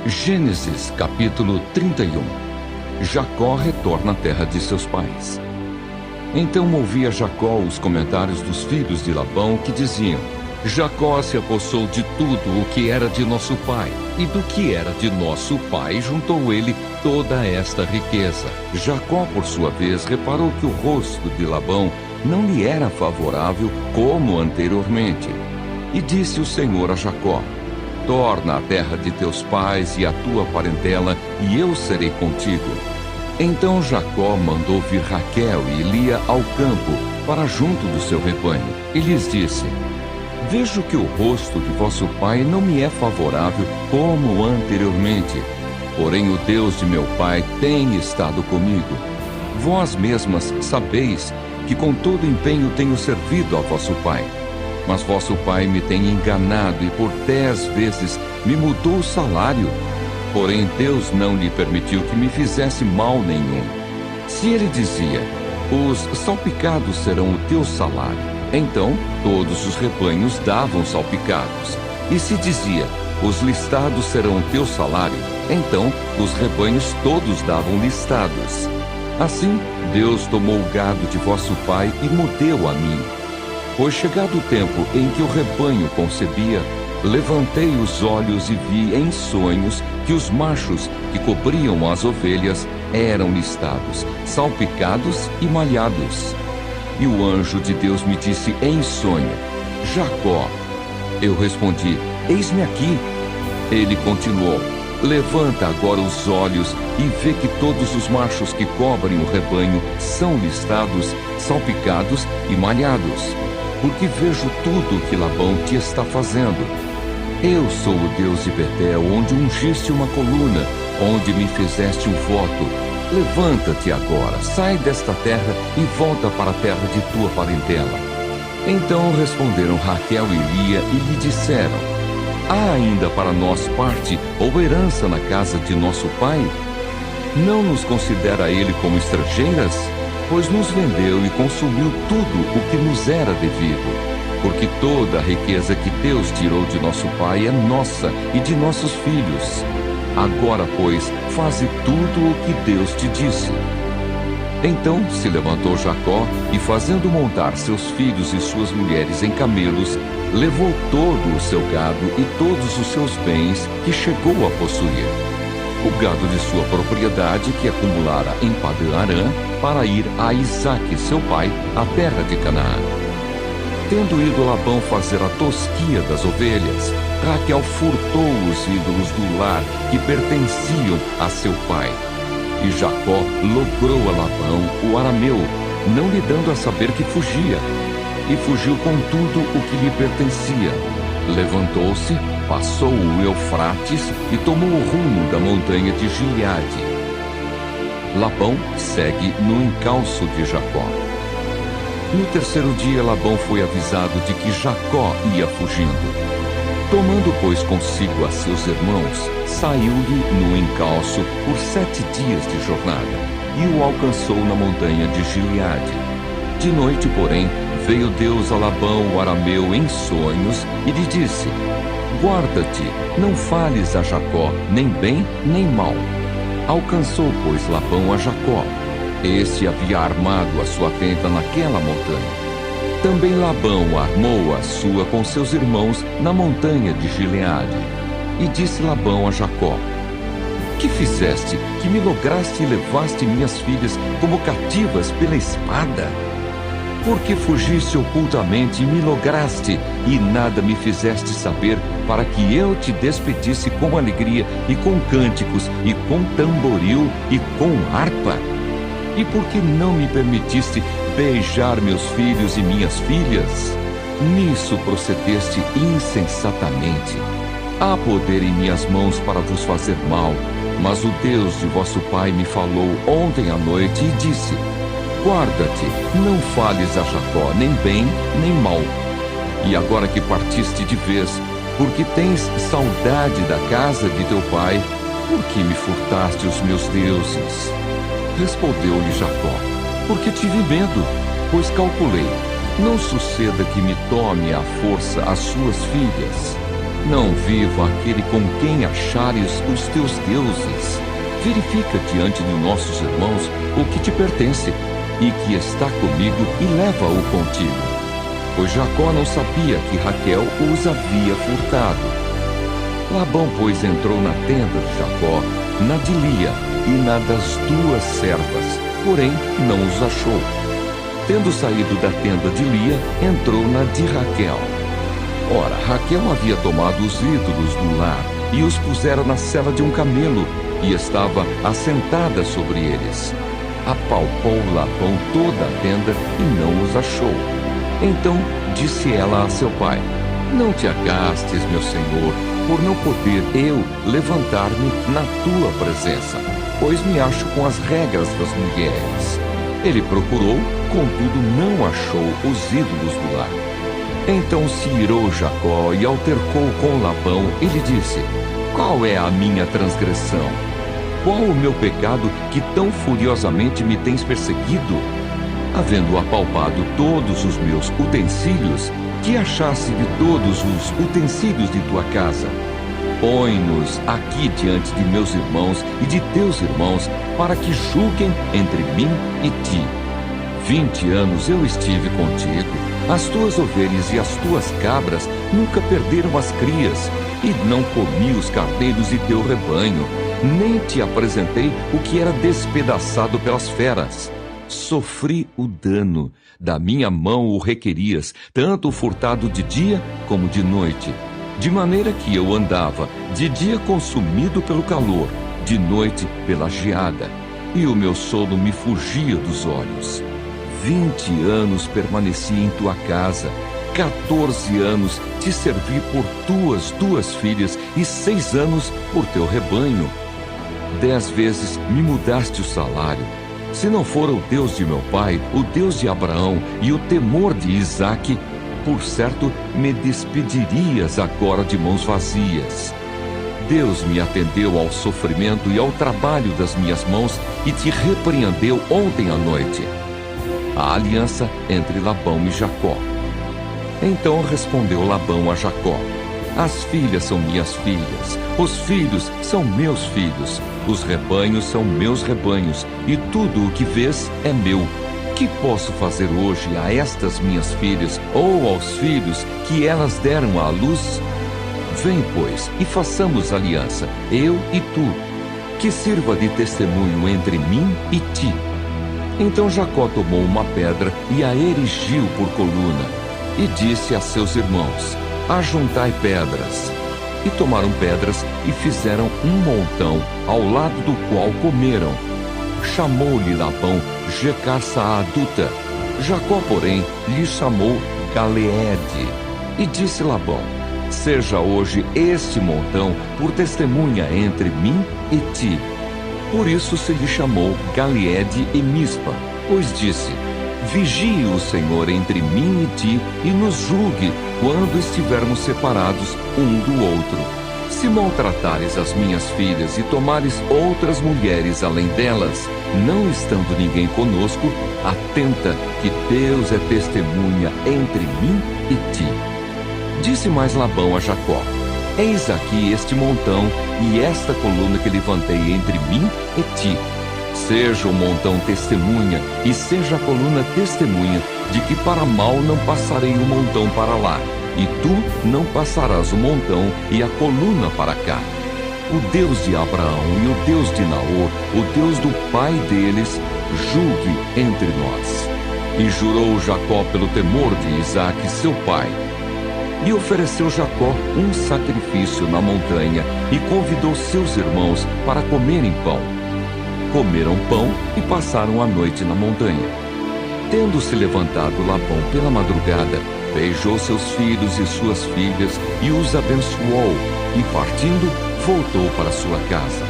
Gênesis capítulo 31. Jacó retorna à terra de seus pais. Então ouvia Jacó os comentários dos filhos de Labão que diziam: Jacó se apossou de tudo o que era de nosso pai, e do que era de nosso pai juntou ele toda esta riqueza. Jacó, por sua vez, reparou que o rosto de Labão não lhe era favorável como anteriormente. E disse o Senhor a Jacó: torna a terra de teus pais e a tua parentela, e eu serei contigo. Então Jacó mandou vir Raquel e Lia ao campo, para junto do seu rebanho, e lhes disse: vejo que o rosto de vosso pai não me é favorável como anteriormente, porém o Deus de meu pai tem estado comigo. Vós mesmas sabeis que com todo empenho tenho servido a vosso pai. Mas vosso pai me tem enganado e por 10 vezes me mudou o salário. Porém Deus não lhe permitiu que me fizesse mal nenhum. Se ele dizia: os salpicados serão o teu salário, então todos os rebanhos davam salpicados. E se dizia: os listados serão o teu salário, então os rebanhos todos davam listados. Assim Deus tomou o gado de vosso pai e me deu a mim. Pois chegado o tempo em que o rebanho concebia, levantei os olhos e vi em sonhos que os machos que cobriam as ovelhas eram listados, salpicados e malhados. E o anjo de Deus me disse em sonho: Jacó. Eu respondi: eis-me aqui. Ele continuou: levanta agora os olhos e vê que todos os machos que cobrem o rebanho são listados, salpicados e malhados. Porque vejo tudo o que Labão te está fazendo. Eu sou o Deus de Betel, onde ungiste uma coluna, onde me fizeste um voto. Levanta-te agora, sai desta terra e volta para a terra de tua parentela. Então responderam Raquel e Lia e lhe disseram: há ainda para nós parte ou herança na casa de nosso pai? Não nos considera ele como estrangeiras? Pois nos vendeu e consumiu tudo o que nos era devido. Porque toda a riqueza que Deus tirou de nosso pai é nossa e de nossos filhos. Agora, pois, faze tudo o que Deus te disse. Então se levantou Jacó e, fazendo montar seus filhos e suas mulheres em camelos, levou todo o seu gado e todos os seus bens que chegou a possuir. O gado de sua propriedade que acumulara em Padã-Arã, para ir a Isaque, seu pai, à terra de Canaã. Tendo ido Labão fazer a tosquia das ovelhas, Raquel furtou os ídolos do lar que pertenciam a seu pai. E Jacó logrou a Labão, o arameu, não lhe dando a saber que fugia. E fugiu com tudo o que lhe pertencia. Levantou-se, passou o Eufrates e tomou o rumo da montanha de Gileade. Labão segue no encalço de Jacó. No terceiro dia, Labão foi avisado de que Jacó ia fugindo. Tomando, pois, consigo a seus irmãos, saiu-lhe no encalço por 7 dias de jornada, e o alcançou na montanha de Gileade. De noite, porém, veio Deus a Labão, o arameu, em sonhos, e lhe disse: guarda-te, não fales a Jacó, nem bem, nem mal. Alcançou, pois, Labão a Jacó. Este havia armado a sua tenda naquela montanha. Também Labão armou a sua com seus irmãos na montanha de Gileade. E disse Labão a Jacó: que fizeste, que me lograste e levaste minhas filhas como cativas pela espada? Porque fugiste ocultamente e me lograste, e nada me fizeste saber, para que eu te despedisse com alegria, e com cânticos, e com tamboril, e com harpa? E por que não me permitiste beijar meus filhos e minhas filhas? Nisso procedeste insensatamente. Há poder em minhas mãos para vos fazer mal, mas o Deus de vosso pai me falou ontem à noite e disse: guarda-te, não fales a Jacó, nem bem, nem mal. E agora que partiste de vez, porque tens saudade da casa de teu pai, por que me furtaste os meus deuses? Respondeu-lhe Jacó: porque tive medo, pois calculei, não suceda que me tome à força as suas filhas. Não viva aquele com quem achares os teus deuses. Verifica diante de nossos irmãos o que te pertence e que está comigo e leva-o contigo. Pois Jacó não sabia que Raquel os havia furtado. Labão, pois, entrou na tenda de Jacó, na de Lia e na das duas servas, porém não os achou. Tendo saído da tenda de Lia, entrou na de Raquel. Ora, Raquel havia tomado os ídolos do lar e os pusera na sela de um camelo, e estava assentada sobre eles. Apalpou Labão toda a tenda e não os achou. Então disse ela a seu pai: Não te agastes, meu senhor, por não poder eu levantar-me na tua presença, pois me acho com as regras das mulheres. Ele procurou, contudo não achou os ídolos do lar. Então se irou Jacó e altercou com Labão e lhe disse: Qual é a minha transgressão? Qual o meu pecado que tão furiosamente me tens perseguido? Havendo apalpado todos os meus utensílios, que achasse de todos os utensílios de tua casa? Põe-nos aqui diante de meus irmãos e de teus irmãos, para que julguem entre mim e ti. 20 anos eu estive contigo, as tuas ovelhas e as tuas cabras nunca perderam as crias, e não comi os carneiros de teu rebanho, nem te apresentei o que era despedaçado pelas feras. Sofri o dano, da minha mão o requerias, tanto furtado de dia como de noite. De maneira que eu andava, de dia consumido pelo calor, de noite pela geada, e o meu sono me fugia dos olhos. 20 anos permaneci em tua casa, 14 anos te servi por tuas 2 filhas, e 6 anos por teu rebanho. 10 vezes me mudaste o salário. Se não for o Deus de meu pai, o Deus de Abraão e o temor de Isaque, por certo me despedirias agora de mãos vazias. Deus me atendeu ao sofrimento e ao trabalho das minhas mãos e te repreendeu ontem à noite. A aliança entre Labão e Jacó. Então respondeu Labão a Jacó: As filhas são minhas filhas, os filhos são meus filhos, os rebanhos são meus rebanhos, e tudo o que vês é meu. Que posso fazer hoje a estas minhas filhas, ou aos filhos que elas deram à luz? Vem, pois, e façamos aliança, eu e tu, que sirva de testemunho entre mim e ti. Então Jacó tomou uma pedra e a erigiu por coluna, e disse a seus irmãos: Ajuntai pedras. E tomaram pedras e fizeram um montão, ao lado do qual comeram. Chamou-lhe Labão Jecar-Saaduta. Jacó, porém, lhe chamou Galeede. E disse Labão: Seja hoje este montão por testemunha entre mim e ti. Por isso se lhe chamou Galeede e Mispa, pois disse: Vigie o Senhor entre mim e ti, e nos julgue quando estivermos separados um do outro. Se maltratares as minhas filhas e tomares outras mulheres além delas, não estando ninguém conosco, atenta que Deus é testemunha entre mim e ti. Disse mais Labão a Jacó: Eis aqui este montão e esta coluna que levantei entre mim e ti. Seja o montão testemunha e seja a coluna testemunha de que para mal não passarei o montão para lá, e tu não passarás o montão e a coluna para cá. O Deus de Abraão e o Deus de Naor, o Deus do pai deles, julgue entre nós. E jurou Jacó pelo temor de Isaque, seu pai. E ofereceu Jacó um sacrifício na montanha e convidou seus irmãos para comerem pão. Comeram pão e passaram a noite na montanha. Tendo-se levantado Labão pela madrugada, beijou seus filhos e suas filhas e os abençoou, e partindo, voltou para sua casa.